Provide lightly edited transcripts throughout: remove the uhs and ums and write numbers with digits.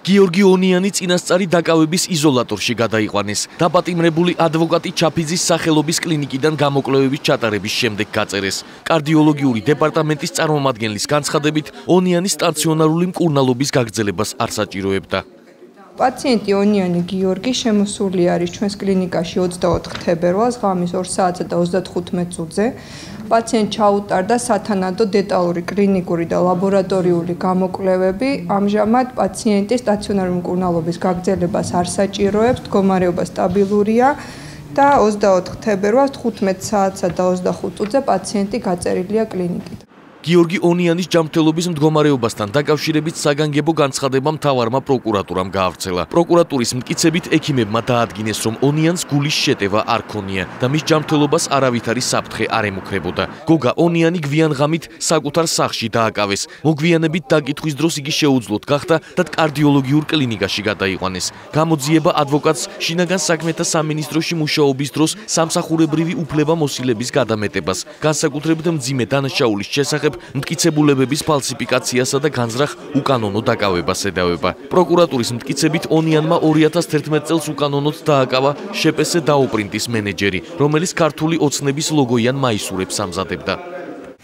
გიორგი ონიანი წინასწარი დაკავების იზოლატორში გადაიყვანეს. დაპატიმრებული ადვოკატი ჩაფიძის სახელობის კლინიკიდან გამოკვლევების ჩატარების შემდეგ გაწერეს. კარდიოლოგიური დეპარტამენტის წარმომადგენლის განცხადებით, ონიანი სტაციონარული მკურნალობის გაგრძელებას არ საჭიროებდა. პაციენტი ონიანი გიორგი შემოსული არის ჩვენს კლინიკაში 24 თებერვალს ღამის 2 საათსა და 35 წუთზე. პაციენტ ჩაუტარდა სათანადო დეტალური კლინიკური და ლაბორატორიული გამოკვლევები. ამჟამად პაციენტი სტაციონარული მკურნალობის გაგრძელებას არ საჭიროებს, მდგომარეობა სტაბილურია და 24 თებერვალს 15 საათსა და 25 წუთზე პაციენტი გაწერილია კლინიკიდან. გიორგი ონიანის ჯანმრთელობის მდგომარეობასთან დაკავშირებით საგანგებო განცხადება მთავარმა პროკურატურამ გაავრცელა. პროკურატურის მტკიცებით ექიმებმა დაადგინეს, რომ ონიანს გულის შეტევა არ ქონია და მის ჯანმრთელობას არავითარი საფრთხე არ ემუქრებოდა. გოგა ონიანი გვიან ღამით საკუთარ სახლში დააკავეს. მოგვიანებით დაკითხვის დროს იგი შეუძლოდ გახდა და კარდიოლოგიურ კლინიკაში გადაიყვანეს. გამოძიება ადვოკატს შინაგან საქმეთა სამინისტროში მუშაობის დროს სამსახურებრივი უფლებამოსილების გადამეტებას, განსაკუთრებით მძიმე დანაშაულის შესახებ მტკიცებულებების ფალსიფიკაციასა და განზრახ უკანონო დაკავებას ედავება. პროკურატურის მტკიცებით ონიანმა 2011 წელს უკანონოდ დააკავა შპს დაუპრინტის მენეჯერი, რომელიც ქართული ოცნების ლოგოიან მაისურებს ამზადებდა.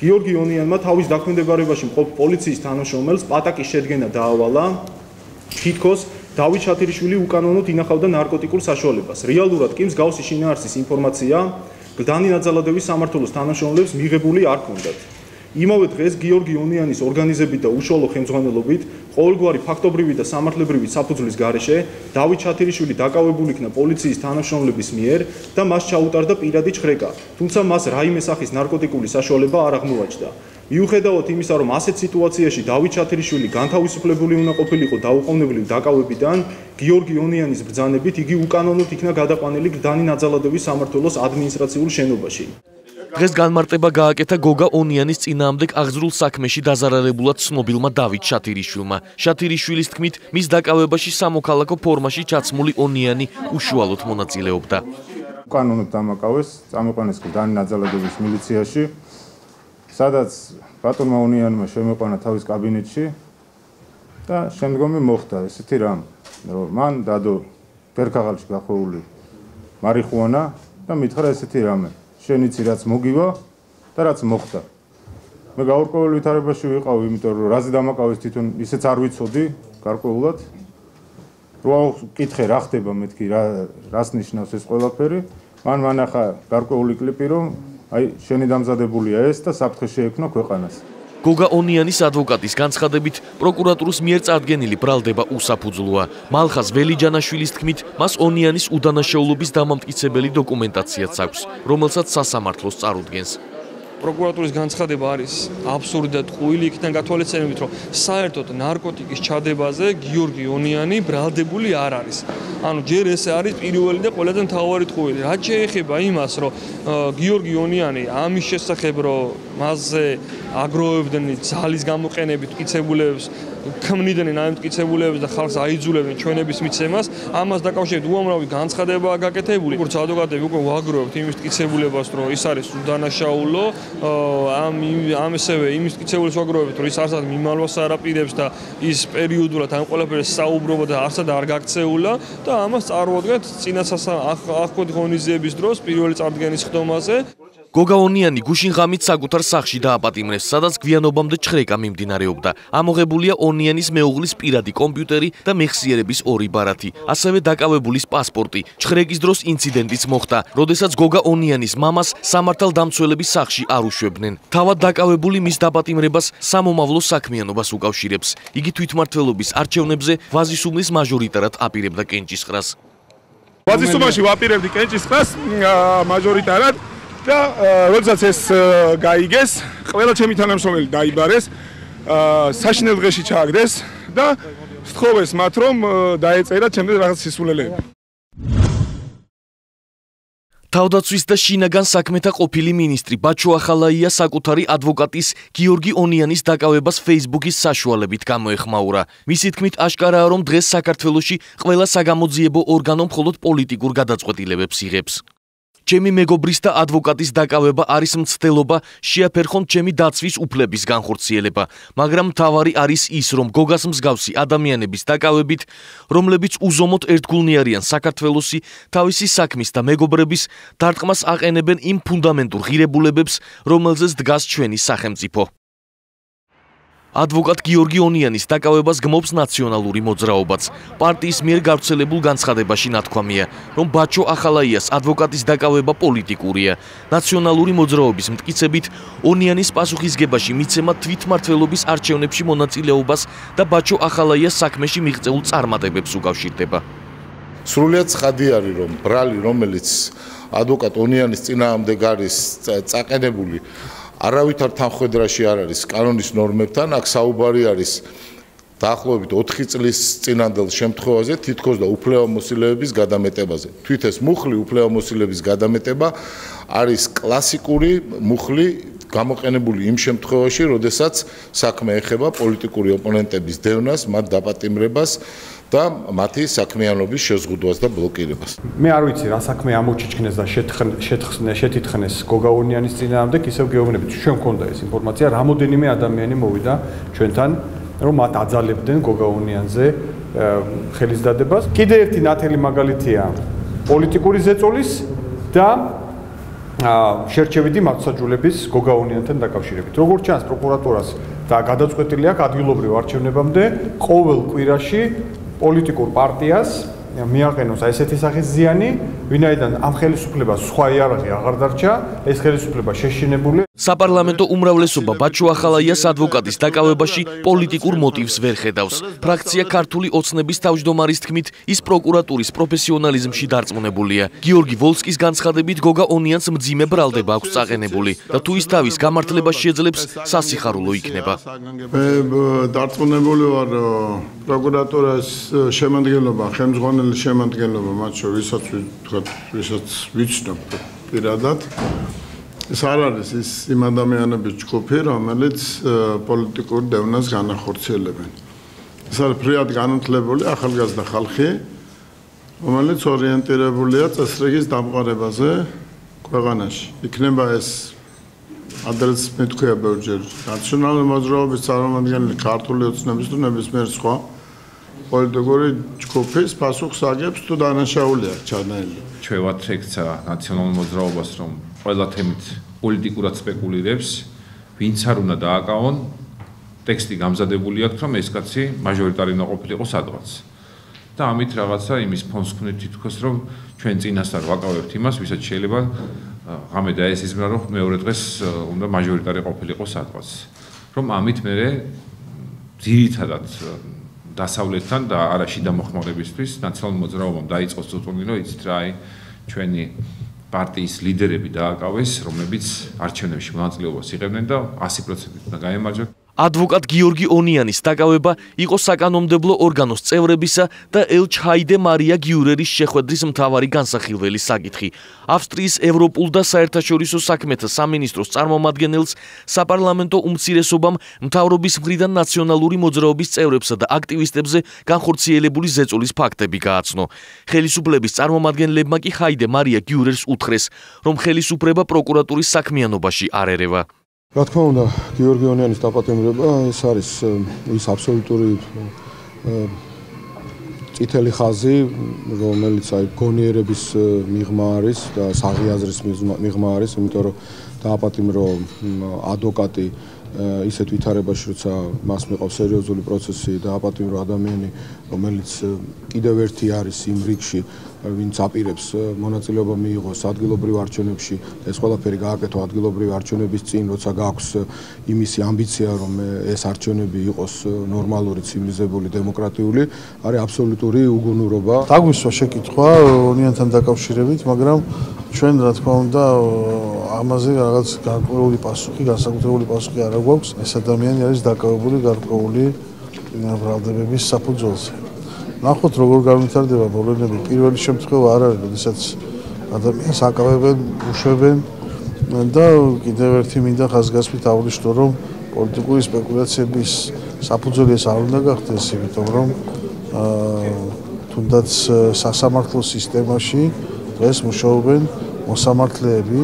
გიორგი ონიანმა თავის დაქვემდებარებაში მყოფ პოლიციის თანამშრომელს პატაკის შედგენა დაავალა, თითქოს დავით ჩათირიშვილი უკანონოდ ინახავდა ნარკოტიკულ საშუალებას. რეალურად კი მსგავსი შინაარსის ინფორმაცია გლდანი ნაძალადევის სამმართველოს თანამშრომლებს მიღებული არ ჰქონდათ. იმავე დღეს გიორგი ონიანის ორგანიზებით და უშუალო ხელმძღვანელობით ყოველგვარი ფაქტობრივი და სამართლებრივი საფუძვლის გარეშე დავით ჩათირიშვილი დაკავებული იქნა პოლიციის თანამშრომლების მიერ და მას ჩაუტარდა პირადი ჩხრეკა, თუმცა მას რაიმე სახის ნარკოტიკული საშუალება არ აღმოაჩნდა. მიუხედავად იმისა, რომ ასეთ სიტუაციაში დავით ჩათირიშვილი განთავისუფლებული უნდა ყოფილიყო დაუყოვნებლივ დაკავებიდან, გიორგი ონიანის ბრძანებით იგი უკანონოდ იქნა გადაყვანილი გლდანი ნაძალადევის სამმართველოს ადმინისტრაციულ შენობაში. დღეს განმარტება გააკეთა გოგა ონიანის წინააღმდეგ აღძრულ საქმეში დაზარალებულად ცნობილმა დავით შათირიშვილმა. შათირიშვილის თქმით, მის დაკავებაში სამოქალაქო ფორმაში ჩაცმული ონიანი უშუალოდ მონაწილეობდა. უკანონოდ დამაკავეს, წამოყვანეს გლდანი ნაძალადევის მილიციაში, სადაც ბატონმა ონიანმა შემოყვანა თავის კაბინეტში და შემდგომი მოხდა ესეთი რამ, რომ მან დადო ფერქაღალში გახვეული მარიხუანა და მითხრა ესეთი რამე. შენიცი რაც მოგივა და რაც მოხდა. მე გაურკვეველ ვითარებაში ვიყავ, იმიტომ რომ რაზე დამაკავეს თვითონ ისეც არ ვიცოდი გარკვეულად. რო ვკითხე რა ხდება მეთქი, რას ნიშნავს ეს ყველაფერი. მან მანახა გარკვეული კლიპი, რომ აი შენი დამზადებულია ეს და საფრთხე შეექმნა ქვეყანას. გოგა ონიანის ადვოკატის განცხადებით, პროკურატურის მიერ წარდგენილი ბრალდება უსაფუძვლოა. მალხაზ ველიჯანაშვილის თქმით, მას ონიანის უდანაშაულობის დამამტკიცებელი დოკუმენტაციაც აქვს, რომელსაც სასამართლოს წარუდგენს. პროკურატურის განცხადება არის აბსურდი და ტყუილი, იქიდან გათვალისწინებით, რომ საერთოდ ნარკოტიკის ჩადებაზე გიორგი ონიანი ბრალდებული არ არის. ანუ ჯერ ესე არის პირველი და ყველაზე მთავარი ტყუილი. რაც შეეხება იმას, რომ გიორგი ონიანი ამის შესახებ, რომ მასზე აგროვებდნენ ძალის გამოყენებით მტკიცებულებს, ქმნიდნენ ამ მტკიცებულებს და ხალხს აიძულებდნენ ჩვენების მიცემას, ამას დაკავშირებით უამრავი განცხადებაა გაკეთებული. როგორც ადვოკატები უკვე ვაგროვებთ იმის მტკიცებულებას, რომ ის არის უდანაშაულო, ამ ესევე იმის მტკიცებულებას ვაგროვებთ, რომ ის არსად მიმალვას არაპირებს და ის პერიოდულად ამ ყველაფერს საუბრობა და არსად არ გაქცეულა და ამას წარმოადგენთ წინა აღკვეთი ღონისძიების დროს პირველი წარდგენის ხდომაზე. გოგა ონიანი გუშინ ღამით საკუთარ სახლში დააპატიმრეს, სადაც გვიანობამდე ჩხრეკა მიმდინარეობდა. ამოღებულია ონიანის მეუღლის პირადი კომპიუტერი და მეხსიერების 2 ბარათი, ასევე დაკავებულის პასპორტი. ჩხრეკის დროს ინციდენტიც მოხდა, როდესაც გოგა ონიანის მამას სამართალდამცველების სახლში არ უშვებდნენ. თავად დაკავებული მის დაპატიმრებას სამომავლო საქმიანობას უკავშირებს. იგი თვითმმართველობის არჩევნებზე ვაზისუმის მაჟორიტარად აპირებდა კენჭისყრას. ვაზისუმაში ვაპირებდი კენჭისყრას მაჟორიტარად. და როდესაც ეს გაიგეს, ყველა ჩემი თანამშრომელი დაიბარეს, საშინელ დღეში ჩააგდეს და სთხოვეს მათ, რომ დაეწერათ ჩემზე რაღაც სისულელეები. თავდაცვის და შინაგან საქმეთა ყოფილი მინისტრი ბაჩო ახალაია საკუთარი ადვოკატის გიორგი ონიანის დაკავებას Facebook-ის საშუალებით გამოეხმაურა. მისი თქმით, აშკარაა, რომ დღეს საქართველოში ყველა საგამოძიებო ორგანო მხოლოდ პოლიტიკურ გადაწყვეტილებებს იღებს. ჩემი მეგობრის და ადვოკატის დაკავება არის მცდელობა, შეაფერხონ ჩემი დაცვის უფლების განხორციელება, მაგრამ მთავარი არის ის, რომ გოგას მსგავსი ადამიანების დაკავებით, რომლებიც უზომოდ ერთგულნი არიან საქართველოსი, თავისი საქმის და მეგობრების დარტყმას აყენებენ იმ ფუნდამენტურ ღირებულებებს, რომელზეც დგას ჩვენი სახელმწიფო. Ადვოკატ გიორგი ონიანის დაკავებას გმობს ნაციონალური მოძრაობაც. პარტიის მიერ გავრცელებულ განცხადებაში ნათქვამია, რომ ბაჩო ახალაიას ადვოკატის დაკავება პოლიტიკურია. ნაციონალური მოძრაობის მტკიცებით, ონიანის პასუხისგებაში მიცემა თვითმმართველობის არჩევნებში მონაწილეობას და ბაჩო ახალაიას საქმეში მიღწეულ წარმატებებს უკავშირდება. სრულიად ცხადი არის, რომ ბრალი, რომელიც ადვოკატ ონიანის წინააღმდეგ არის წაყენებული, არავითარ თანხმედრაში არ არის კანონის ნორმებთან, აქ საუბარი არის დაახლოებით 4 წლის წინანდელ შემთხვევაზე, თითქოს და უფლებამოსილების გადამეტებაზე. თვით ეს მუხლი უფლებამოსილების გადამეტება არის კლასიკური მუხლი გამოყენებული იმ შემთხვევაში, როდესაც საქმე ეხება პოლიტიკური ოპონენტების დევნას, მათ დაპატიმრებას და მათი საქმიანობის შეზღუდვას და ბლოკირებას. მე არ ვიცი რა საქმე ამოჩიჩქნეს და შეთითხნეს გოგა ონიანის წინააღმდეგ, ისევ გეუბნებით, ჩვენ მქონდა ეს ინფორმაცია, რამოდენიმე ადამიანი მოვიდა ჩვენთან, რომ მათ აძალებდნენ გოგა ონიანზე ხელის დადებას. კიდე ერთი ნათელი მაგალითია პოლიტიკური ზეწოლის და შერჩევიდი მართლმსაჯულების გოგა ონიანთან დაკავშირებით. როგორც ჩანს, პროკურატურას და გადაწყვეტილი აქვს ადგილობრივ არჩევნებამდე ყოველ კვირაში პოლიტიკურ პარტიას მიაყენოს ესეთი სახის ზიანი, ვინაიდან ამ ხელისუფლებას სხვა იარაღი აღარ დარჩა, ეს ხელისუფლება შეშინებული. საპარლამენტო უმრავლესობა ბაჩო ახალაიას ადვოკატის დაკავებაში პოლიტიკურ მოტივს ვერ ხედავს. ფრაქცია ქართული ოცნების თავმჯდომარის თქმით, ის პროკურატურის პროფესიონალიზმში დარწმუნებულია. გიორგი ვოლსკის განცხადებით, გოგა ონიანს მძიმე ბრალდება აქვს წაყენებული და თუ ის თავის გამართლებას შეძლებს, სასიხარულო იქნება. მე დარწმუნებული ვარ პროკურატურის შემადგენლობა, ხელმძღვანელი შემადგენლობა, მათ შორის ვისაც ვიცნობ პირადად. ეს არ არის იმ ადამიანების ჯგუფი, რომელიც პოლიტიკურ დევნას განახორციელებენ. ეს არის ფრიად განათლებული ახალგაზრდა ხალხი, რომელიც ორიენტირებულია წესრიგის დამყარებაზე ქვეყანაში. იქნება ეს ადრეც მეთქვია ბევრჯერ ნაციონალური მოძრაობის წარმომადგენელი, ქართული ოცნების თუ ნებისმიერ სხვა პოლიტიკური ჯგუფის პასუხს აგებს თუ დანაშაული აქვს ჩადენილი. ჩვენ ვათრექცა ნაციონალურ მოძრაობას, რომ ყველა თემით პოლიტიკურად სპეკულირებს, ვინც არ უნდა დააკავონ, ტექსტი გამზადებული აქვს, რომ ეს კაცი მაჟორიტარი უნდა ყოფილიყო სადღაც. და ამით რაღაცა იმის ფონს ვქნით თითქოს, რომ ჩვენ წინასწარ ვაკავებთ იმას, ვისაც შეიძლება ღამე დაესიზმრა, რომ მეორე დღეს უნდა მაჟორიტარი ყოფილიყო სადღაც. რომ ამით მე ძირითადად დასავლეთთან და არა შიდა მოხმარებისთვის ნაციონალურ მოძრაობამ დაიწყოს წუწუნი, რომ იცით რა, ჩვენი პარტიის ლიდერები დააკავეს, რომლებიც არჩევნებში მონაწილეობას იღებდნენ და 100% უნდა გაემარჯვონ. ადვოკატ გიორგი ონიანის დაკავება იყო საკანონმდებლო ორგანოს წევრებისა და ელჩჰაიდე მარია გიურერის შეხვედრის მთავარი განსახილველი საკითხი. ავსტრიის ევროპულ და საერთაშორისო საქმეთა სამინისტროს წარმომადგენელს საპარლამენტო უმცირესობამ მთავრობის მხრიდან ნაციონალური მოძრაობის წევრებსა და აქტივისტებზე განხორციელებული ზეწოლის ფაქტები გააცნო. ხელისუფლების წარმომადგენლებმა კი ჰაიდე მარია გიურერს უთხრეს, რომ ხელისუფლება პროკურატურის საქმიანობაში არ ერევა. რა თქმა უნდა, გიორგი ონიანის დაპატიმრება ეს არის ის აბსოლუტური წითელი ხაზი, რომელიც გონიერების მიღმა არის და საღიაზრის მიღმა არის, იმიტომ რომ დააპატიმრო ადვოკატი ისეთ ვითარებაში, როცა მას მიყავს სერიოზული პროცესი, დააპატიმრო ადამიანი, რომელიც კიდევ ერთი არის იმ რიგში, ვინც აპირებს მონაწილეობა მიიღოს ადგილობრივ არჩევნებში, ეს ყველაფერი გააკეთო ადგილობრივ არჩევნების წინ, როცა გაქვს იმისი ამბიცია, რომ ეს არჩევნები იყოს ნორმალური, ცივილიზებული, დემოკრატიული, არის აბსოლუტური უგუნურობა. დაგვისვა შეკითხვა ონიანთან დაკავშირებით, მაგრამ ჩვენ რა თქმა უნდა ამაზე რაღაც გარკვეული პასუხი, განსაკუთრებული პასუხი არ გვაქვს. ეს ადამიანი არის დაკავებული გარკვეული ბრალდებების საფუძველზე. ნახოთ როგორ განვითარდება პრობლემები. პირველი შემთხვევა არ არის, როდესაც ადამიანს აკავებენ, უშვებენ და კიდევ ერთი მინდა ხაზგასმით აღვნიშნო, რომ პოლიტიკური სპეკულაციების საფუძველი ეს არ უნდა გახდეს, იმიტომ რომ თუნდაც სასამართლო სისტემაში დღეს მუშაობენ მოსამართლეები,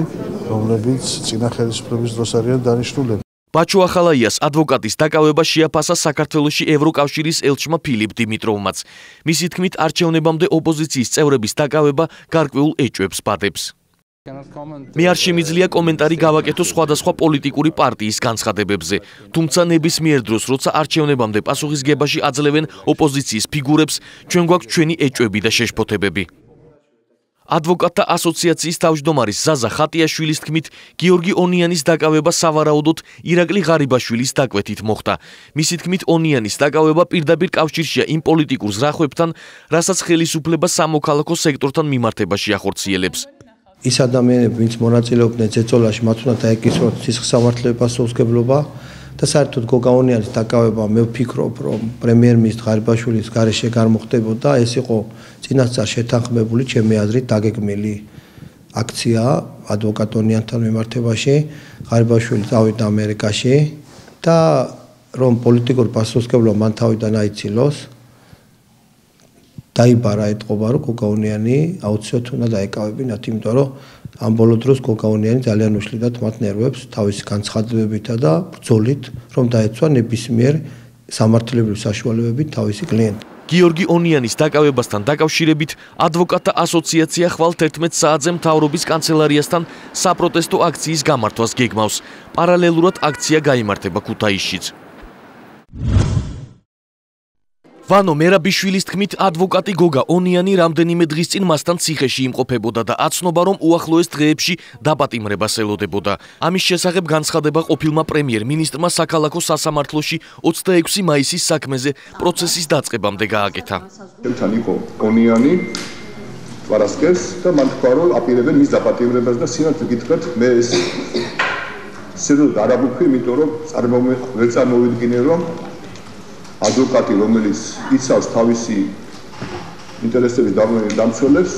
რომლებიც წინა ხელისუფლების დროს არიან დანიშნულები. ბაჩო ახალაიას ადვოკატის დაკავება შეაფასა საქართველოში ევროკავშირის ელჩმა ფილიპ დიმიტროვმაც. მისი თქმით, არჩევნებამდე ოპოზიციის წევრების დაკავება გარკვეულ ეჭვებს ბადებს. მე არ შემიძლია კომენტარი გავაკეთო სხვადასხვა პოლიტიკური პარტიის განცხადებებზე, თუმცა ნებისმიერ დროს, როცა არჩევნებამდე პასუხისგებაში აძლევენ ოპოზიციის ფიგურებს, ჩვენ გვაქვს ჩვენი ეჭვები და შეშფოთებები. ადვოკატთა ასოციაციის თავმჯდომარის ზაზა ხატიაშვილის თქმით, გიორგი ონიანის დაკავება სავარაუდოდ ირაკლი ღარიბაშვილის დაკვეთით მოხდა. მისი თქმით, ონიანის დაკავება პირდაპირ კავშირშია იმ პოლიტიკურ ზრახვებთან, რასაც ხელისუფლება სამოქალაქო სექტორთან მიმართებაში ახორციელებს. ის ადამიანები, ვინც მონაწილეობდნენ ზეწოლაში, მათ უნდა დაეკისროთ სისხლსამართლეების პასუხისმგებლობა და საერთოდ გოგა ონიანის დაკავება მე ვფიქრობ, რომ პრემიერ-მინისტრის ღარიბაშვილის გარეშე გამოხდებოდა, ეს იყო წინასწარ შეთანხმებული, ჩემი აზრით, დაგეგმილი აქცია ადვოკატ ონიანთან მიმართებაში, ღარიბაშვილი წავიდა ამერიკაში და რომ პოლიტიკური პასუხისმგებლობა მან თავიდან აიცილოს, დაიბარა ეთყობა, რომ გოგა ონიანი აუცილებლად უნდა დაეკავებინათ, იმიტომ რომ ამ ბოლო დროს გოგა ონიანი ძალიან უშლიდათ მათ ნერვებს თავისი განცხადებებითა და ბრძოლით, რომ დაეცვა ნებისმიერ სამართლებრივ საშუალებებით თავისი კლიენტი. გიორგი ონიანის დაკავებასთან დაკავშირებით ადვოკატთა ასოციაცია ხვალ 11 საათზე მთავრობის კანცელარიასთან საპროტესტო აქციის გამართვას გეგმავს. პარალელურად აქცია გაიმართება ქუთაისშიც. ვანო მერაბიშვილის თქმით, ადვოკატი გოგა ონიანი რამდენიმე დღის წინ მასთან ციხეში იმყოფებოდა და აცნობა, რომ უახლოეს დღეებში დაპატიმრებას ელოდებოდა. ამის შესახებ განცხადება ყოფილმა პრემიერ-მინისტრმა საქალაქო სასამართლოში 26 მაისის საქმეზე პროცესის დაწყებამდე გააკეთა. ჩემთან იყო ონიანი პარასკევს და მან თქვა, რომ აპირებენ მის დაპატიმრებას და სინათლე გითხრათ, მე ეს სერდოდ არ ამოფი, იმიტომ რომ ვერ წარმოვიდგინე, რომ ადვოკატი, რომელიც იცავს თავისი ინტერესების დამცველებს,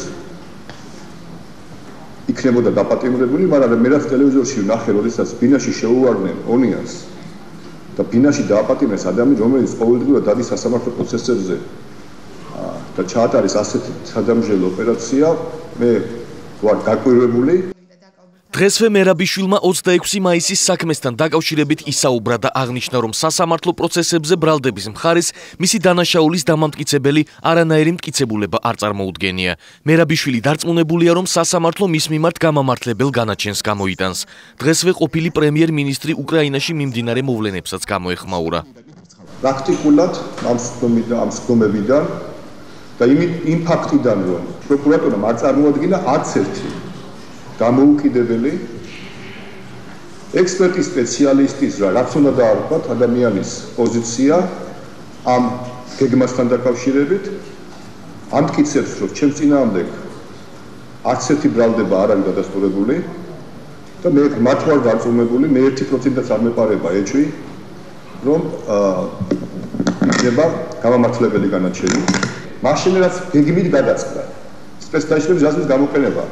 იქნებოდა დაპატიმრებული, მაგრამ მე რაც ტელევიზორში ვნახე, როდესაც ბინაში შეუვარდნენ ონიანს და ბინაში დააპატიმრეს ადამიანი, რომელიც ყოველდღიურად დადის სასამართლო პროცესებზე და ჩაატარეს ასეთი სადამსჯელო ოპერაცია, მე ვარ გაკვირვებული. დღესვე მერაბიშვილმა 26 მაისის საქმესთან დაკავშირებით ისაუბრა და აღნიშნა, რომ სასამართლო პროცესებზე ბრალდების მხარეს მისი დანაშაულის დამამტკიცებელი არანაირი მტკიცებულება არ წარმოუდგენია. მერაბიშვილი დარწმუნებულია, რომ სასამართლო მის მიმართ გამამართლებელ განაჩენს გამოიტანს. დღესვე ყოფილი პრემიერ-მინისტრი უკრაინაში მიმდინარე მოვლენებსაც გამოეხმაურა. პრაქტიკულად ამ სხდომებიდან და იმ ფაქტიდან, რომ პროკურატურამ არ წარმოადგინა არც ერთი გამოუკიდებელი ექსპერტის სპეციალისტის რაც უნდა დაარქვათ ადამიანის პოზიცია ამ გეგმასთან დაკავშირებით ამტკიცებს, რომ ჩემს წინააღმდეგ არც ერთი ბრალდება არ არის დადასტურებული და მე მათ ვარ დარწმუნებული, მე 1%-აც არ მეპარება ეჭვი, რომ იქნება გამამართლებელი განაჩენი. მაშინ რაც გეგმით გადაწყდა სპეციალისტების ჯაზმის გამოყენება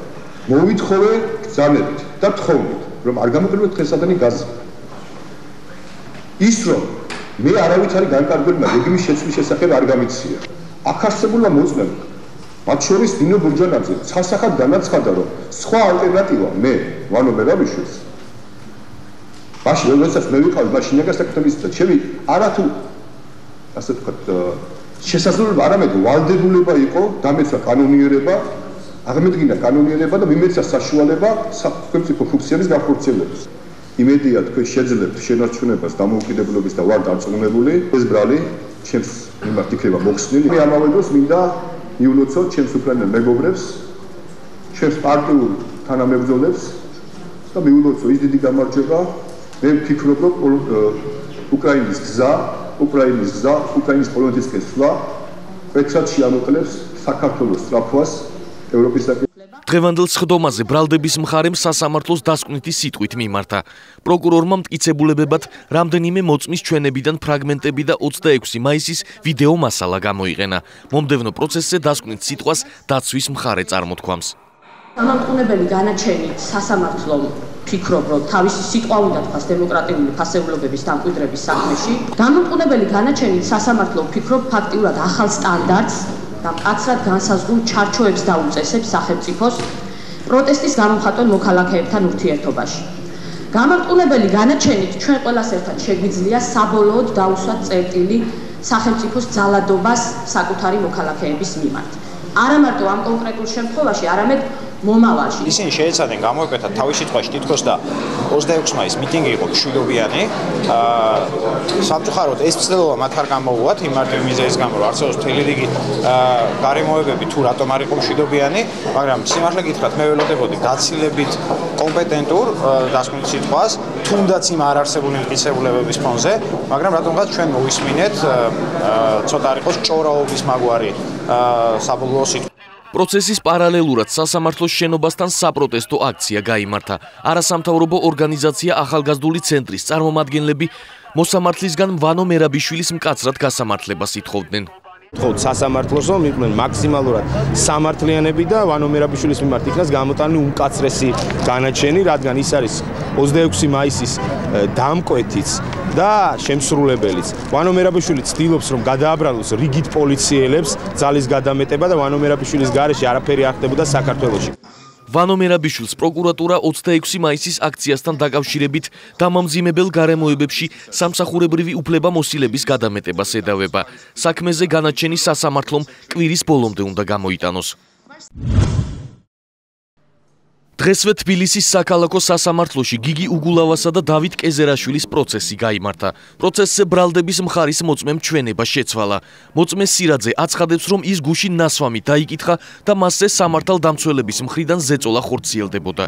მოვითხოვე ბრძანებით და თხოვნით, რომ არ გამოყენებთ დღესადანი გაზი. ის რომ მე არავით არის განკარგული, მაგრამ გეგმის შეცვლის შესახებ არ გამიცია. აქ არსებულმა მოწმებმა, მათ შორის ნინო ბურჯანაძე, ცალსახად განაცხადა, რომ სხვა ალტერნატივა მე, ვანო მერაბიშვილს, მაშინ როდესაც მე ვიყავი მაშინაკა საკუთრების და ჩემი არათუ ასე ვთქვათ, შესაძლებლობა არამედ ვალდებულება იყო დამეცვა კანონიერება, აღმედგინა კანონიერება და მიმეცა საშუალება სახელმწიფო ფუნქციების განხორციელებას. იმედია თქვენ შეძლებთ შენარჩუნებას დამოუკიდებლობის და ვარ დარწმუნებული, ეს ბრალი ჩემს მიმართ იქნება მოხსნილი. მე ამავე დროს მინდა მიულოცო ჩემს უკრაინელ მეგობრებს, ჩემს პარტიულ თანამებრძოლებს და მიულოცო ის დიდი გამარჯვება. მე ვფიქრობ, რომ უკრაინის გზა, უკრაინის პოლიტიკის სვლა კვეთრად შეამოკლებს საქართველოს სწრაფვას ევროპის დღევანდელ სხდომაზე ბრალდების მხარემ სასამართლოს დასკვნითი სიტყვით მიმართა. პროკურორმა მტკიცებულებებად რამდენიმე მოწმის ჩვენებიდან ფრაგმენტები და 26 მაისის ვიდეო მასალა გამოიყენა. მომდევნო პროცესზე დასკვნით სიტყვას დაცვის მხარე წარმოთქვამს. დამამტყუნებელი განაჩენით სასამართლომ ფიქრობ, რომ თავისი სიტყვა უნდა თქვას დემოკრატიული ფასეულობების დამკვიდრების საქმეში. დამამტყუნებელი განაჩენით სასამართლომ ფიქრობ ფაქტიურად ახალ სტანდარტს და მკაცრად განსაზღვრულ ჩარჩოებს დაუწესებს სახელმწიფოს პროტესტის გამომხატველ მოქალაქეებთან ურთიერთობაში. გამორტყუნებელი განაჩენით ჩვენ ყველას ერთად შეგვიძლია საბოლოოდ დაუსვათ წერტილი სახელმწიფოს ძალადობას საკუთარი მოქალაქეების მიმართ. არა მარტო ამ კონკრეტულ შემთხვევაში, არამედ მომავალში. ისინი შეეცადნენ გამოეკეთათ თავის სიტყვაში თითქოს და 26 მაისს მიტინგი იყო მშვიდობიანი. სამწუხაროდ ეს ცდელობა მათ არ გამოუვათ იმ მარტივი მიზეზის გამო, რომ არსებობს მთელი რიგი გარემოებები თუ რატომ არ იყო მშვიდობიანი, მაგრამ სიმართლე გითხრათ, მე ველოდებოდი გაცილებით კომპეტენტურ დასკვნით სიტყვას, თუნდაც იმ არ არსებული მტკიცებულებების ფონზე, მაგრამ რატომღაც ჩვენ მოვისმინეთ ცოტა არ იყოს ჭორაობის მაგვარი საბოლოო სიტყვა. პროცესის პარალელურად სასამართლოს შენობასთან საპროტესტო აქცია გაიმართა. არასამთავრობო ორგანიზაცია ახალგაზრდული ცენტრის წარმომადგენლები მოსამართლისგან ვანო მერაბიშვილის მკაცრად გასამართლებას ითხოვდნენ. თხოვთ სასამართლოს, რომ იყვნენ მაქსიმალურად სამართლიანები და ვანო მერაბიშვილის მიმართ იქნას გამოტანილი უმკაცრესი განაჩენი, რადგან ის არის 26 მაისის დამკვეთიც და შემსრულებელიც. ვანო მერაბიშვილი ცდილობს, რომ გადააბრალოს რიგით პოლიციელებს ძალის გადამეტება და ვანო მერაბიშვილის გარეშე არაფერი არ ხდებოდა საქართველოში. ვანო მერაბიშვილს პროკურატურა 26 მაისის აქციასთან დაკავშირებით დამამძიმებელ გარემოებებში სამსახურებრივი უფლებამოსილების გადამეტებას ედავება. საქმეზე განაჩენი სასამართლომ კვირის ბოლომდე უნდა გამოიტანოს. დღესვე თბილისის საქალაქო სასამართლოში გიგი უგულავასა და დავით კეზერაშვილის პროცესი გაიმართა. პროცესზე ბრალდების მხარის მოწმემ ჩვენება შეცვალა. მოწმე სირაძე აცხადებს, რომ ის გუშინ ნასვამი დაიკითხა და მასზე სამართალდამცველების მხრიდან ზეწოლა ხორციელდებოდა.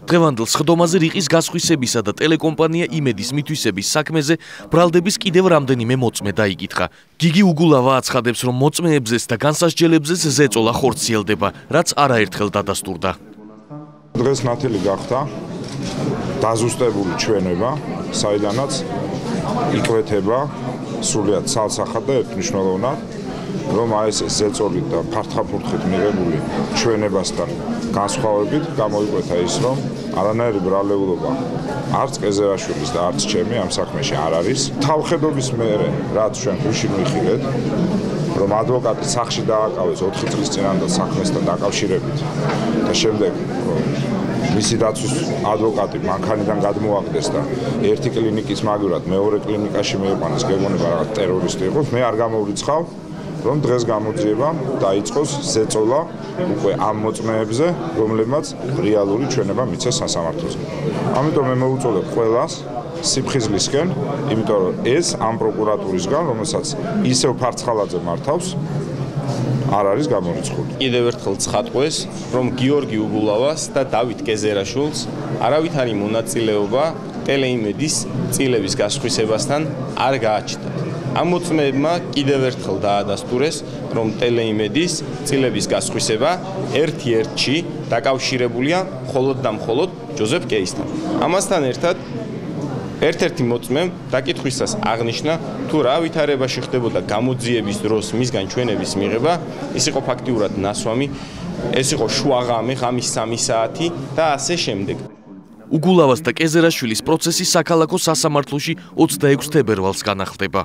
დღევანდელ სხდომაზე რიყის გასხვისებისა და ტელეკომპანია იმედის მითვისების საქმეზე ბრალდების კიდევ რამდენიმე მოწმე დაიკითხა. გიგი უგულავა აცხადებს, რომ მოწმეებზეც და განსასჯელებზეც ზეწოლა ხორციელდება, რაც არაერთხელ დადასტურდა. დღეს ნათელი გახდა დაზუსტებული ჩვენება, საიდანაც იკვეთება სრულიად ცალსახად და ერთმნიშვნელოვნად, რომ ეს ზეწოლით და ფართაფურთხით მიღებული ჩვენებასთან განსხვავებით გამოიკვეთა ის, რომ არანაირი ბრალეულობა არც კეზერაშვილის და არც ჩემი ამ საქმეში არ არის. თავხედობის მერე, რაც ჩვენ გუშინ ვიხილეთ, რომ ადვოკატი სახში დააკავეს 4 წლის წინანდელ საქმესთან დაკავშირებით და შემდეგ მისი დაცვის ადვოკატი მანქანიდან გადმოაგდეს და ერთი კლინიკის მაგივრად მეორე კლინიკაში მეიყვანეს გეგონება რაღაც ტერორისტი იყოს, მე არ გამოვრიცხავ, რომ დღეს გამოძიება დაიწყოს ზეწოლა უკვე ამ მოწმეებზე, რომლებმაც რეალური ჩვენება მიცეს სასამართლოს. ამიტომ მე მოვუწოდებ ყველას სიფხიზლისკენ, იმიტომ რომ ეს ამ პროკურატურისგან, რომელსაც ისევ ფარცხალაძე მართავს, არ არის გამორიცხული. კიდევ ერთხელ ცხადყვეს, რომ გიორგი უგულავას და დავით კეზერაშვილს არავითარი მონაწილეობა ტელეიმედის წილების გასხვისებასთან არ გააჩნდათ. ამ მოწმეებმა კიდევ ერთხელ დაადასტურეს, რომ ტელეიმედის წილების გასხვისება ერთ-ერთში დაკავშირებულია მხოლოდ და მხოლოდ ჯოზეფ კეისთან. ამასთან ერთად ერთ-ერთი მოწმემ დაკითხვისას აღნიშნა, თუ რა ვითარებაში ხდებოდა გამოძიების დროს მისგან ჩვენების მიღება, ის იყო ფაქტიურად ნასვამი, ეს იყო შუაღამე, ღამის 3 საათი და ასე შემდეგ. უგულავას და კეზერაშვილის პროცესი საქალაქო სასამართლოში 26 თებერვალს განახლდება.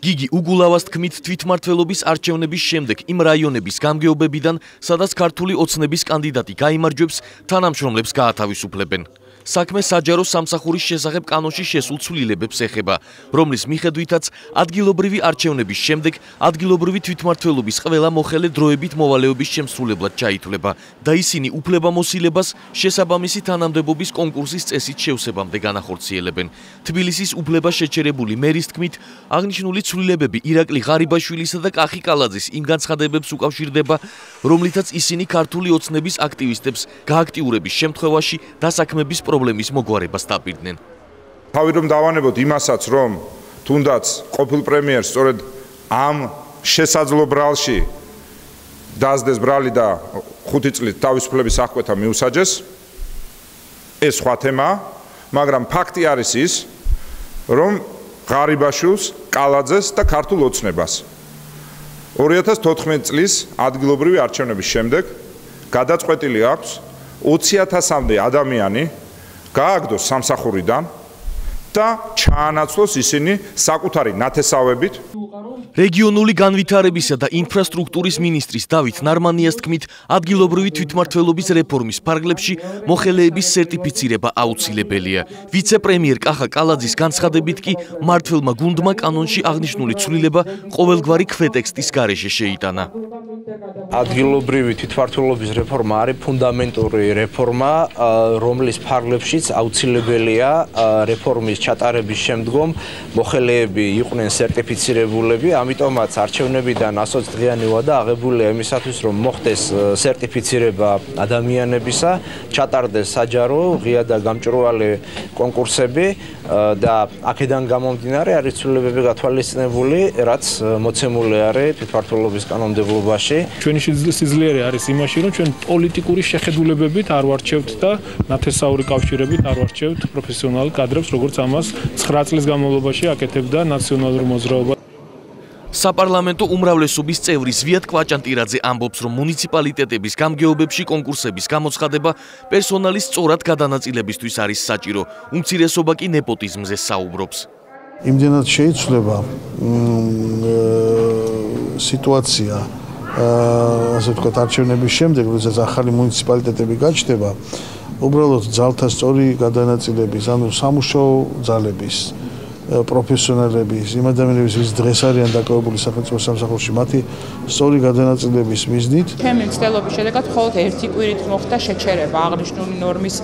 გიგი უგულავას თქმით, თვითმმართველობის არჩევნების შემდეგ იმ რაიონების გამგეობებიდან, სადაც ქართული ოცნების კანდიდატი გაიმარჯვებს, თანამშრომლებს გაათავისუფლებენ. საქმე საჯარო სამსახურის შესახებ კანონში შესულ ცვლილებებს ეხება, რომლის მიხედვითაც ადგილობრივი არჩევნების შემდეგ ადგილობრივი თვითმმართველობის ყველა მოხელე დროებით მოვალეობის შემსრულებლად ჩაითვლება და ისინი უფლებამოსილებას შესაბამისი თანამდებობის კონკურსის წესით შევსებამდე განახორციელებენ. თბილისის უფლება შეჩერებული მერის თქმით, აღნიშნული ცვლილებები ირაკლი ღარიბაშვილისა და კახი კალაძის იმ განცხადებებს უკავშირდება, რომლითაც ისინი ქართული ოცნების აქტივისტებს გააქტიურების შემთხვევაში დასაქმების პრობლემის მოგვარებას დაპირდნენ. თავი რომ დავანებოთ იმასაც, რომ თუნდაც ყოფილ პრემიერს სწორედ ამ შესაძლო ბრალში დაასდეს ბრალი და 5 წლით თავისუფლების აღკვეთა მიუსაჯეს, ეს სხვა თემაა, მაგრამ ფაქტი არის ის, რომ ღარიბაშვილს, კალაძეს და ქართულ ოცნებას 2014 წლის ადგილობრივი არჩევნების შემდეგ გადაწყვეტილი აქვს 20,000-მდე ადამიანი გააგდოს სამსახურიდან და გაანაცვლოს ისინი საკუთარი ნათესავებით. რეგიონული განვითარებისა და ინფრასტრუქტურის მინისტრის დავით ნარმანიას თქმით, ადგილობრივი თვითმმართველობის რეფორმის ფარგლებში მოხელეების სერტიფიცირება აუცილებელია. ვიცე-პრემიერ კახა კალაძის განცხადებით კი მმართველმა გუნდმა კანონში აღნიშნული ცვლილება ყოველგვარი ქვეტექსტის გარეშე შეიტანა. ადგილობრივი თვითმმართველობის რეფორმა არის ფუნდამენტური რეფორმა, რომლის ფარგლებშიც აუცილებელია რეფორმის ჩატარების შემდგომ მოხელეები იყვნენ სერტიფიცირებულები, ამიტომაც არჩევნებიდან 120 დღიანი ვადა აღებულია იმისათვის, რომ მოხდეს სერტიფიცირება ადამიანებისა, ჩატარდეს საჯარო, ღია და გამჭვირვალე კონკურსები და აქედან გამომდინარე არის ცვლილებები გათვალისწინებული, რაც მოცემული არის თვითმმართველობის კანონმდებლობაში. ჩვენი სიძლიერე არის იმაში, რომ ჩვენ პოლიტიკური შეხედულებებით არ ვარჩევთ და ნათესაური კავშირებით არ ვარჩევთ პროფესიონალ კადრებს, როგორც ამას 9 წლის განმავლობაში აკეთებდა ნაციონალური მოძრაობა. საპარლამენტო უმრავლესობის წევრი ზვიად კვაჭანტირაძე ამბობს, რომ მუნიციპალიტეტების გამგეობებში კონკურსების გამოცხადება პერსონალის სწორად გადანაწილებისთვის არის საჭირო. უმცირესობა კი ნეპოტიზმზე საუბრობს. იმდენად შეიცვლება სიტუაცია ასე ვთქვათ, არჩევნების შემდეგ, როდესაც ახალი მუნიციპალიტეტები გაჩნდება, უბრალოდ ძალთა სწორი გადანაწილების, ანუ სამუშაო ძალების, პროფესიონალების, იმ ადამიანების, ვის დღეს არიან დაკავებული სახელმწიფო სამსახურში, მათი სწორი გადანაწილების მიზნით. ჩემი მცდელობის შედეგად მხოლოდ ერთი კვირით მოხდა შეჩერება აღნიშნული ნორმის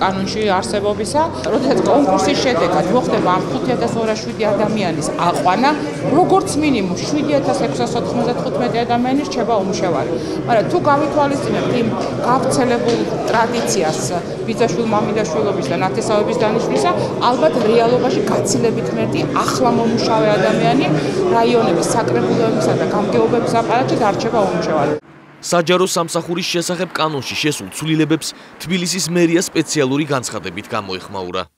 კანონში არსებობისა. როდესაც კონკურსის შედეგად მოხდება ამ 5207 ადამიანის აყვანა, როგორც მინიმუმ 7695 ადამიანი რჩება უმუშევარი. მაგრამ თუ გავითვალისწინებთ იმ გავრცელებულ ტრადიციას ბიძაშვილ-მამიდაშვილობის და ნათესავების დანიშვნისა, ალბათ რეალობაში გაცილებით მეტი ახლა მომუშავე ადამიანი რაიონების საკრებულოებისა და გამგეობების აპარატში დარჩება უმუშევარი. საჯარო სამსახურის შესახებ კანონში შესულ ცვლილებებს თბილისის მერია სპეციალური განცხადებით გამოეხმაურა.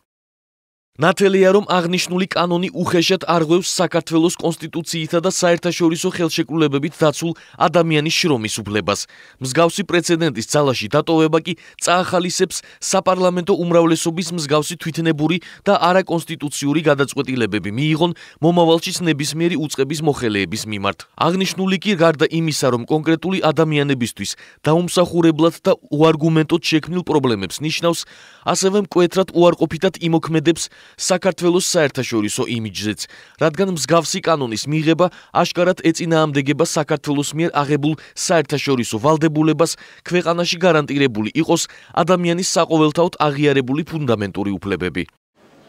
ნათელია, რომ აღნიშნული კანონი უხეშად არღვევს საქართველოს კონსტიტუციითა და საერთაშორისო ხელშეკრულებებით დაცულ ადამიანის შრომის უფლებას. მსგავსი პრეცედენტის ძალაში დატოვება კი წაახალისებს საპარლამენტო უმრავლესობის მსგავსი თვითნებური და არაკონსტიტუციური გადაწყვეტილებები მიიღონ მომავალშიც ნებისმიერი უწყების მოხელეების მიმართ. აღნიშნული კი გარდა იმისა, რომ კონკრეტული ადამიანებისთვის დაუმსახურებლად და უარგუმენტოდ შექმნილ პრობლემებს ნიშნავს, ასევე მკვეთრად უარყოფითად იმოქმედებს საქართველოს საერთაშორისო იმიჯზეც, რადგან მსგავსი კანონის მიღება აშკარად ეწინააღმდეგება საქართველოს მიერ აღებულ საერთაშორისო ვალდებულებას ქვეყანაში გარანტირებული იყოს ადამიანის საყოველთაოდ აღიარებული ფუნდამენტური უფლებები.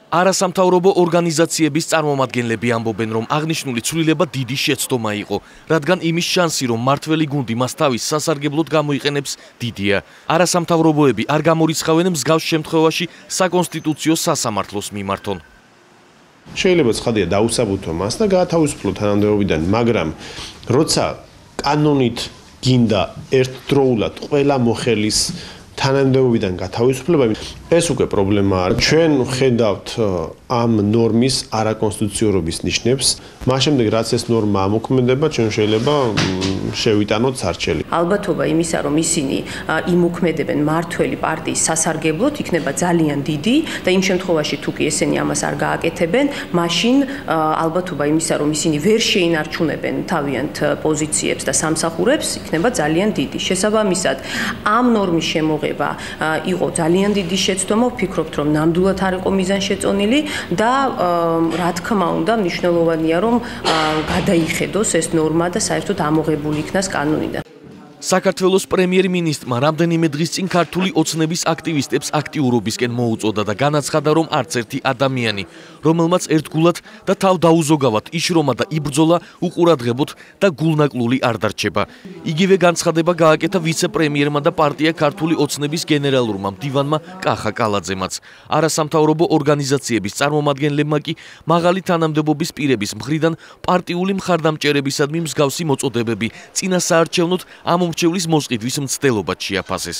არასამთავრობო ორგანიზაციების წარმომადგენლები ამბობენ, რომ აღნიშნული ცვლილება დიდი შეცდომა იყო, რადგან იმის შანსი, რომ მმართველი გუნდი მას თავის სასარგებლოდ გამოიყენებს, დიდია. არასამთავრობოები არ გამორიცხავენ მსგავს შემთხვევაში საკონსტიტუციო სასამართლოს მიმართონ. შეიძლება ცხადია დაუსაბუთო მას და გაათავისუფლო თანამდებობიდან, მაგრამ როცა კანონით გინდა ერთდროულად ყველა მოხელის თანამდებობიდან გათავისუფლება, ეს უკვე პრობლემაა. ჩვენ ხედავთ ამ ნორმის არაკონსტიტუციურობის ნიშნებს, მას შემდეგ რაც ეს ნორმა ამოქმედება, ჩვენ შეიძლება შევიტანოთ სარჩელი. ალბათობა იმისა, რომ ისინი იმოქმედებენ მმართველი პარტიის სასარგებლოდ, იქნება ძალიან დიდი და იმ შემთხვევაში თუ კი ესენი ამას არ გააკეთებენ, მაშინ ალბათობა იმისა, რომ ისინი ვერ შეინარჩუნებენ თავიანთ პოზიციებს და სამსახურებს, იქნება ძალიან დიდი. შესაბამისად, ამ ნორმის შემოღება იყო ძალიან დიდი შეცდომა, ვფიქრობთ, რომ ნამდვილად არ იყო მიზანშეწონილი და რა თქმა უნდა, მნიშვნელოვანია, რომ გადაიხედოს ეს ნორმა და საერთოდ ამოღებული იქნას კანონიდან. საქართველოს პრემიერ-მინისტრმა რამდენიმე დღის წინ ქართული ოცნების აქტივისტებს აქტიურობისკენ მოუწოდა და განაცხადა, რომ არც ერთი ადამიანი, რომელმაც ერთგულად და თავ დაუზოგავად იშრომა და იბრძოლა, უყურადღებოდ და გულნაკლული არ დარჩება. იგივე განცხადება გააკეთა ვიცე-პრემიერმა და პარტია ქართული ოცნების გენერალურმა მდივანმა კახა კალაძემაც. არასამთავრობო ორგანიზაციების წარმომადგენლებმა კი მაღალი თანამდებობის პირების მხრიდან პარტიული მხარდამჭერებისადმი მსგავსი მოწოდებები წინასაარჩევნოდ ამომრჩევლის მოსყიდვის მცდელობად შეაფასეს.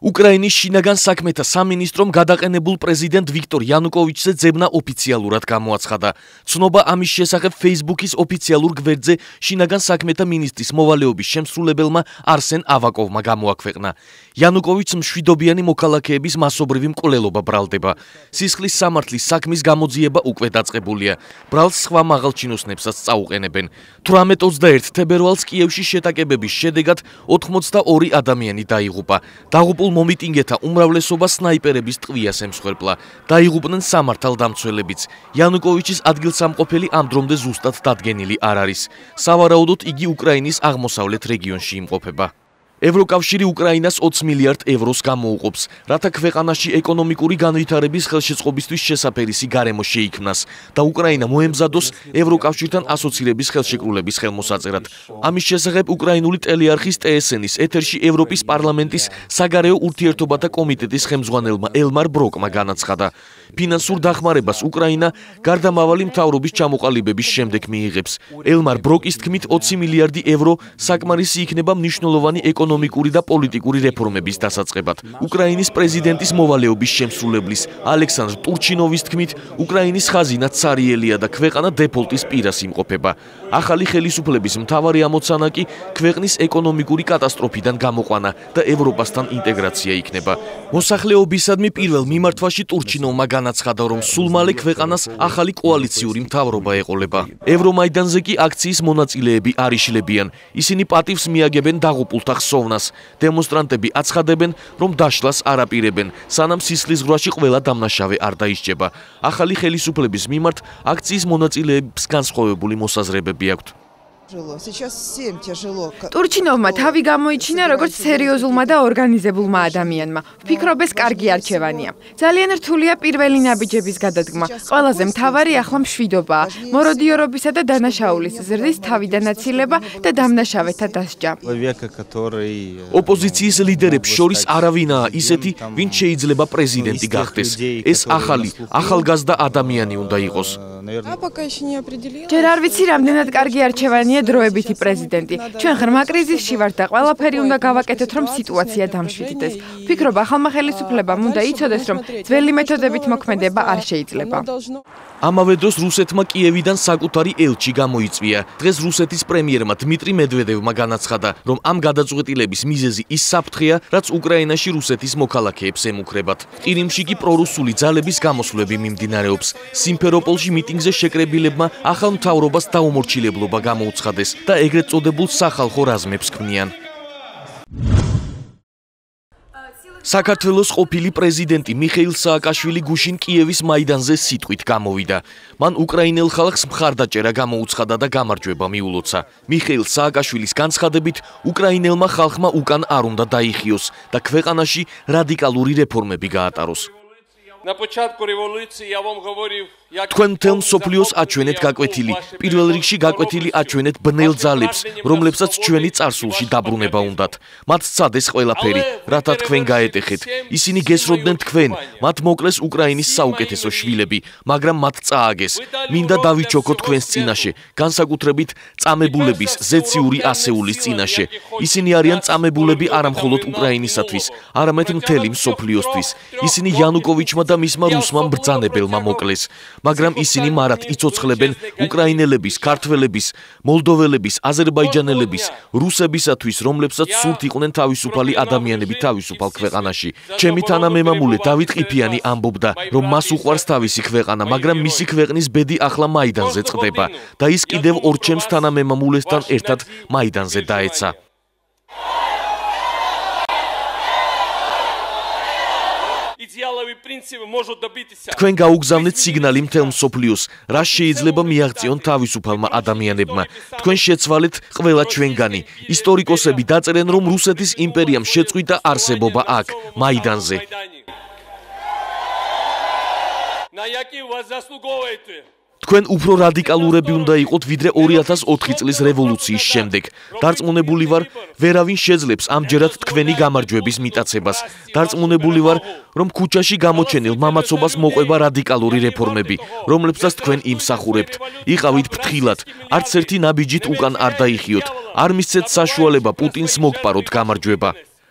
უკრაინის შინაგან საქმეთა სამინისტრომ გადაყენებულ პრეზიდენტ ვიქტორ იანუკოვიჩზე ძებნა ოფიციალურად გამოაცხადა. ცნობა ამის შესახებ Facebook-ის ოფიციალურ გვერდზე შინაგან საქმეთა მინისტრის მოვალეობის შემსრულებელმა არსენ ავაკოვმა გამოაქვეყნა. იანუკოვიჩს მშვიდობიანი მოქალაქეების მასობრივი მკვლელობა ბრალდება. სისხლის სამართლის საქმის გამოძიება უკვე დაწყებულია. ბრალს სხვა მაღალჩინოსნებსაც წაუყენებენ. 18-21 თებერვალს კიევში შეტაკებების შედეგად 82 ადამიანი დაიღუპა. დაღუპულ მომიტინგეთა უმრავლესობა სნაიპერების ტყვიას ემსხვერპლა. დაიღუპნენ სამართალდამცველებიც. იანუკოვიჩის ადგილსამყოფელი ამ დრომდე ზუსტად დადგენილი არ არის. სავარაუდოდ იგი უკრაინის აღმოსავლეთ რეგიონში იმყოფება. ევროკავშირი უკრაინას 20 მილიარდ ევროს გამოუყოფს, რათა ქვეყანაში ეკონომიკური განვითარების ხელშეწყობისთვის შესაფერისი გარემო შეიქმნას და უკრაინა მოემზადოს ევროკავშირთან ასოცირების ხელშეკრულების ხელმოსაწერად. ამის შესახებ უკრაინული ტელეარხის TSN-ის ეთერში ევროპის პარლამენტის საგარეო ურთიერთობათა კომიტეტის ხელმძღვანელმა ელმარ ბროკმა განაცხადა. ფინანსურ დახმარებას უკრაინა გარდამავალი მთავრობის ჩამოყალიბების შემდეგ მიიღებს. ელმარ ბროკის თქმით 20 მილიარდი ევრო საკმარისი იქნება მნიშვნელოვანი ეკონომიკური და პოლიტიკური რეფორმების დასაწყებად. უკრაინის პრეზიდენტის მოვალეობის შემსრულებლის ალექსანდრ ტურჩინოვის თქმით, უკრაინის ხაზინა ცარიელია და ქვეყანა დეფოლტის პირას იმყოფება. ახალი ხელისუფლების მთავარი ამოცანა კი ქვეყნის ეკონომიკური კატასტროფიდან გამოყვანა და ევროპასთან ინტეგრაცია იქნება. მოსახლეობისადმი პირველ მიმართვაში ტურჩინოვმა განაცხადა, რომ სულ მალე ქვეყანას ახალი კოალიციური მთავრობა ეყოლება. ევრომაიდანზე კი აქციის მონაწილეები არ იშლებიან. ისინი პატივს მიაგებენ დაღუპულთა ხსოვნას. დემონსტრანტები აცხადებენ, რომ დაშლას არ აპირებენ, სანამ სისხლისღვრაში ყველა დამნაშავე არ დაისჯება. ახალი ხელისუფლების მიმართ აქციის მონაწილეებს განსხვავებული მოსაზრებები აქვთ. ტურჩინოვმა თავი გამოიჩინა როგორც სერიოზულმა და ორგანიზებულმა ადამიანმა. ვფიქრობ, ეს კარგი არჩევანია. ძალიან რთულია პირველი ნაბიჯების გადადგმა. ყველაზე მთავარი ახლა მშვიდობაა. მოროდიორობისა და დანაშაულის ზრდის თავიდან აცილება და დამნაშავეთა დასჯა. ოპოზიციის ლიდერებს შორის არავინაა ისეთი, ვინც შეიძლება პრეზიდენტი გახდეს. ეს ახალგაზრდა ადამიანი უნდა იყოს. ჯერ არ ვიცი, რამდენად კარგი არჩევანია დროებითი პრეზიდენტი. ჩვენ ღრმა კრიზისში ვართ და ყველაფერი უნდა გავაკეთოთ, რომ სიტუაცია დამშვიდდეს. ვფიქრობ, ახალმა ხელისუფლებამ უნდა იცოდეს, რომ ძველი მეთოდებით მოქმედება არ შეიძლება. ამავე დროს რუსეთმა კიევიდან საკუთარი ელჩი გამოიწვია. დღეს რუსეთის პრემიერმა დმიტრი მედვედევმა განაცხადა, რომ ამ გადაწყვეტილების მიზეზი ის საფრთხეა, რაც უკრაინაში რუსეთის მოქალაქეებს ემუქრებათ. ყირიმში კი პრორუსული ძალების გამოსვლები მიმდინარეობს. სიმფეროპოლში მიტინგზე შეკრებილებმა ახალ მთავრობას დაუმორჩილებლობა გამოუცხადეს და ეგრეთ წოდებულ სახალხო რაზმებს ქმნიან. საქართველოს ყოფილი პრეზიდენტი მიხეილ სააკაშვილი გუშინ კიევის მაიდანზე სიტყვით გამოვიდა. მან უკრაინელ ხალხს მხარდაჭერა გამოუცხადა და გამარჯვება მიულოცა. მიხეილ სააკაშვილის განცხადებით, უკრაინელმა ხალხმა უკან არ უნდა დაიხიოს და ქვეყანაში რადიკალური რეფორმები გაატაროს. თქვენ მთელ მსოფლიოს აჩვენეთ გაკვეთილი. პირველ რიგში გაკვეთილი აჩვენეთ ბნელ ძალებს, რომლებსაც ჩვენი წარსულში დაბრუნება უნდათ. მათ სცადეს ყველაფერი, რათა თქვენ გაეტეხეთ. ისინი გესროდნენ თქვენ, მათ მოკლეს უკრაინის საუკეთესო შვილები, მაგრამ მათ წააგეს. მინდა დავიჩოქო თქვენს წინაშე, განსაკუთრებით წამებულების ზეციური ასეულის წინაშე. ისინი არიან წამებულები არა მხოლოდ უკრაინისათვის, არამედ მთელი მსოფლიოსთვის. ისინი იანუკოვიჩმა და მისმა რუსმა მბრძანებელმა მოკლეს. მაგრამ ისინი მარად იცოცხლებენ უკრაინელების, ქართველების, მოლდოველების, აზერბაიჯანელების, რუსებისათვის, რომლებსაც სურთ იყვნენ თავისუფალი ადამიანები თავისუფალ ქვეყანაში. ჩემი თანამემამულე დავით ყიფიანი ამბობდა, რომ მას უყვარს თავისი ქვეყანა, მაგრამ მისი ქვეყნის ბედი ახლა მაიდანზე წყდება და ის კიდევ ორ ჩემს თანამემამულესთან ერთად მაიდანზე დაეცა. თქვენ გაუგზავნეთ სიგნალი მთელ მსოფლიოს, რა შეიძლება მიაღწიონ თავისუფალმა ადამიანებმა. თქვენ შეცვალეთ ყველა ჩვენგანი. ისტორიკოსები დაწერენ, რომ რუსეთის იმპერიამ შეწყვიტა არსებობა აქ, მაიდანზე. თქვენ უფრო რადიკალურები უნდა იყოთ, ვიდრე 2004 წლის რევოლუციის შემდეგ. დარწმუნებული ვარ, ვერავინ შეძლებს ამჯერად თქვენი გამარჯვების მიტაცებას. დარწმუნებული ვარ, რომ ქუჩაში გამოჩენილ მამაცობას მოყვება რადიკალური რეფორმები, რომლებსაც თქვენ იმსახურებთ. იყავით ფრთხილად, არც ერთი ნაბიჯით უკან არ დაიხიოთ. არ მისცეთ საშუალება პუტინს მოგპაროთ გამარჯვება.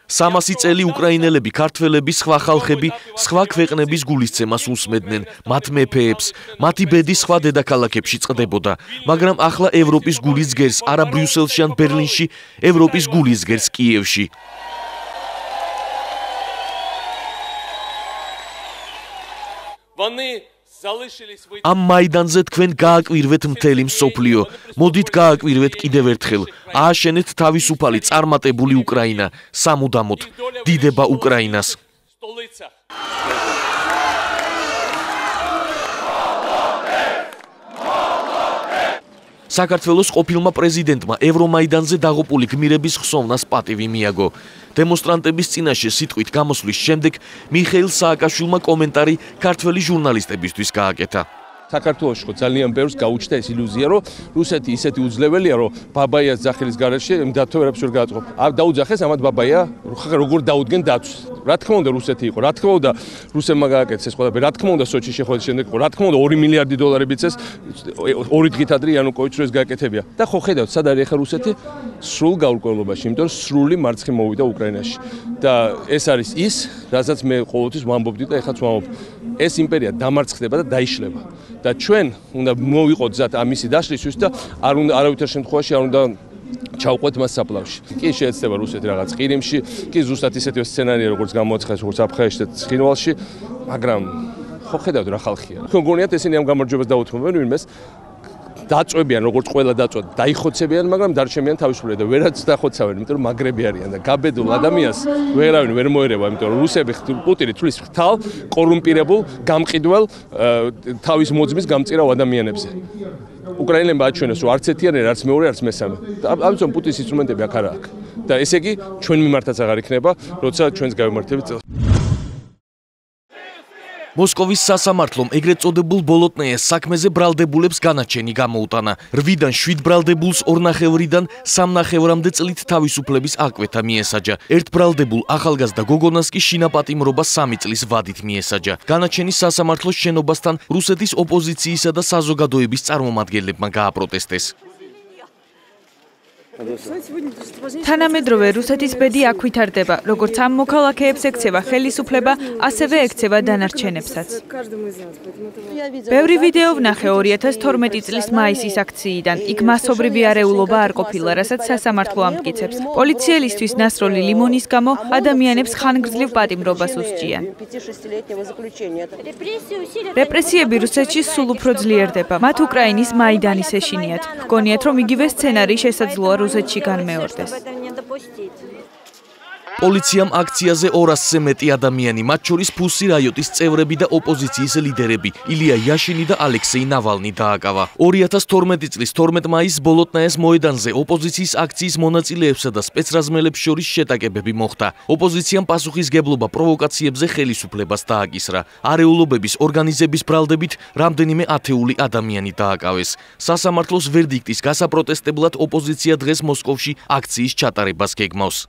300 წელი უკრაინელები, ქართველები, სხვა ხალხები, სხვა ქვეყნების გულისცემას უსმედნენ, მათ მეფეებს, მათი ბედი სხვა დედაქალაქებში წყდებოდა, მაგრამ ახლა ევროპის გულის გერს არა ბრიუსელში ან ბერლინში, ევროპის გულის გერს კიევში. Ამ მაიდანზე თქვენ გააკვირვეთ მთელი მსოფლიო. მოდით გააკვირვეთ კიდევ ერთხელ. ააშენეთ თავისუფალი წარმატებული უკრაინა. სამუდამოდ დიდება უკრაინას. საქართველოს ყოფილმა პრეზიდენტმა ევრომაიდანზე დაღუპული გმირების ხსოვნას პატივი მიაგო. დემონსტრანტების წინაშე სიტყვით გამოსვლის შემდეგ მიხეილ სააკაშვილმა კომენტარი ქართველი ჟურნალისტებისთვის გააკეთა. საქართველოს ხო ძალიან ბევრს გაუჩნდა ეს ილუზია, რომ რუსეთი ისეთი უძლებელია, რომ ბაბაიას ძახილის გარეშე დათოვერებს ვერ გააწყობ. დაუძახეს ამათ ბაბაია, როგორ დაუდგენ დაცვს. რა თქმა უნდა რუსეთი იყო, რა თქმა უნდა რუსებმა გააკეთეს ეს ყველაფერი, რა თქმა უნდა სოჩის შეხვედრის შემდეგ იყო, რა თქმა უნდა 2 მილიარდი დოლარი მიწეს 2 დღით ადრე იანუკოვიჩს რო ეს გააკეთებია. და ხო ხედავთ, სად არის ახლა რუსეთი? სრულ გაურკვევლობაში, იმიტომ რომ სრული მარცხი მოვიდა უკრაინაში. და ეს არის ის, რასაც მე ყოველთვის ვამბობდი და ეხლაც ვამბობ. ეს იმპერია დამარცხდება და დაიშლება. და ჩვენ უნდა მოვიყოთ გზად ამისი დაშლისთვის და არავითარ შემთხვევაში არ უნდა ჩავყვეთ მას საფლავში. კი შეეცდება რუსეთი რაღაც ყირიმში, კი ზუსტად ისეთივე სცენარია როგორც გამოაცხადეს როგორც აფხაზეთში და ცხინვალში, მაგრამ ხო ხედავთ რა ხალხია. თქვენ გონიათ ესენი ამ გამარჯვებას დაუთმობენ ვინმეს? დაწვებიან როგორც ყველა დაწვა, დაიხოცებიან, მაგრამ დარჩენიან თავისუფლად და ვერაც დახოცავენ, იმიტომ რომ მაგრები არიან და გაბედულ ადამიანს ვერავინ ვერ მოერევა, იმიტომ რომ რუსები პუტინი თulis ხთალ კორუმპირებულ, გამყიდველ თავის მოძმის გამწირავ ადამიანებზე. უკრაინელებმა აჩვენეს, რომ არც ერთი არ არის, არც მეორე, არც მესამე. ამიტომ პუტინის ინსტრუმენტები აქ არა აქვს. და ესე იგი ჩვენ მიმართაც აღარ იქნება, როცა ჩვენს გავემართებით წელს. მოსკოვის სასამართლომ ეგრეთ წოდებულ ბოლოტნაიას საქმეზე ბრალდებულებს განაჩენი გამოუტანა. 8-დან 7 ბრალდებულს 2.5-დან 3.5-მდე წლით თავისუფლების აკვეთა მიესაჯა. ერთ ბრალდებულ ახალგაზრდა გოგონას კი შინაპატიმრობა 3 წლის ვადით მიესაჯა. განაჩენი სასამართლოს შენობასთან რუსეთის ოპოზიციისა და საზოგადოების წარმომადგენლებმა გააპროტესტეს. თანამედროვე რუსეთის ბედი აქ ვითარდება, როგორც ამ მოქალაქეებს ექცევა ხელისუფლება, ასევე ექცევა დანარჩენებსაც. ბევრი ვიდეო ვნახე 2012 წლის მაისის აქციიდან. იქ მასობრივი არეულობა არ ყოფილა, რასაც სასამართლო ამტკიცებს. პოლიციელისთვის ნასროლი ლიმონის გამო ადამიანებს ხანგრძლივ პატიმრობას უსჯიან. რეპრესიები რუსეთში სულ უფრო ძლიერდება. მათ უკრაინის მაიდანის ეშინიათ. ჰგონიათ, რომ იგივე სცენარი შესაძლოა რუსეთში განმეორდეს. პოლიციამ აქციაზე 200-ზე მეტი ადამიანი, მათ შორის ფუსი რაიოტის წევრები და ოპოზიციის ლიდერები, ილია იაშინი და ალექსეი ნავალნი დააკავა. 2012 წლის 12 მაისს ბოლოტნაიას მოედანზე ოპოზიციის აქციის მონაწილეებსა და სპეცრაზმელებს შორის შეტაკებები მოხდა. ოპოზიციამ პასუხისგებლობა პროვოკაციებზე ხელისუფლებას დააკისრა. არეულობების ორგანიზების ბრალდებით რამდენიმე ათეული ადამიანი დააკავეს. სასამართლოს ვერდიქტის გასაპროტესტებლად ოპოზიცია დღეს მოსკოვში აქციის ჩატარებას გეგმავს.